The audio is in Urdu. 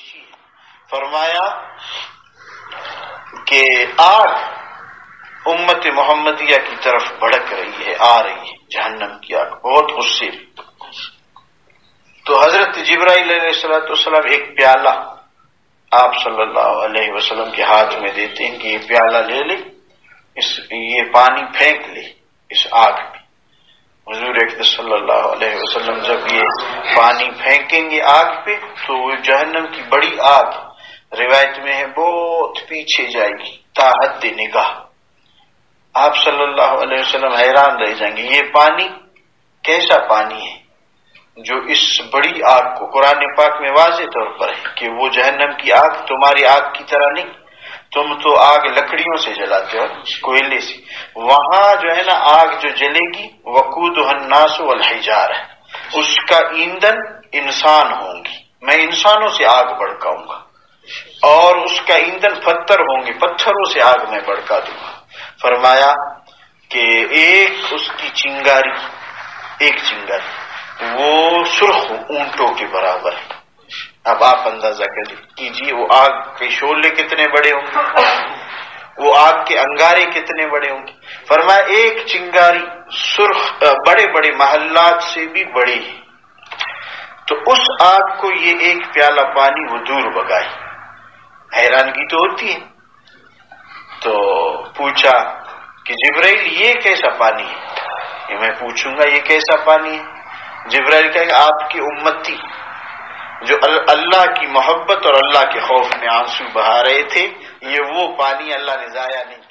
پیشی ہے. فرمایا کہ آگ امت محمدیہ کی طرف بھڑک رہی ہے، آ رہی ہے جہنم کی آگ، بہت غصے. تو حضرت جبرائیل علیہ السلام ایک پیالہ آپ صلی اللہ علیہ وسلم کے ہاتھ میں دیتے ہیں کہ یہ پیالہ لے لے، یہ پانی پھینک لے اس آگ میں. حضور اکرم صلی اللہ علیہ وسلم جب یہ پانی پھینکیں گے آگ پہ تو وہ جہنم کی بڑی آگ روایت میں ہے بہت پیچھے جائے گی تا حد نگاہ. آپ صلی اللہ علیہ وسلم حیران رہ جائیں گے، یہ پانی کیسا پانی ہے جو اس بڑی آگ کو، قرآن پاک میں واضح طور پر ہے کہ وہ جہنم کی آگ تمہاری آگ کی طرح نہیں، تم تو آگ لکڑیوں سے جلاتے ہو، کوئلے سے. وہاں جو ہے نا آگ جو جلے گی وقودها الناس والحجارہ، اس کا ایندھن انسان ہوں گی، میں انسانوں سے آگ بھڑکاؤں گا، اور اس کا ایندھن پتھر ہوں گے، پتھروں سے آگ میں بھڑکا دوں گا. فرمایا کہ ایک اس کی چنگاری، ایک چنگاری وہ سرخ اونٹوں کے برابر ہے. اب آپ اندازہ کیجیے وہ آگ کے شعلے کتنے بڑے ہوں گے، وہ آگ کے انگارے کتنے بڑے ہوں گے. فرمایا ایک چنگاری سرخ بڑے بڑے محلات سے بھی بڑی ہے. تو اس آگ کو یہ ایک پیالہ پانی وہ دور بگائی. حیرانگی تو ہوتی ہے. تو پوچھا کہ جبرائیل یہ کیسا پانی ہے؟ یہ میں پوچھوں گا یہ کیسا پانی ہے. جبرائیل کہے کہ آپ کی امتی جو اللہ کی محبت اور اللہ کے خوف میں آنسو بہا رہے تھے، یہ وہ پانی اللہ نے ضائع نہیں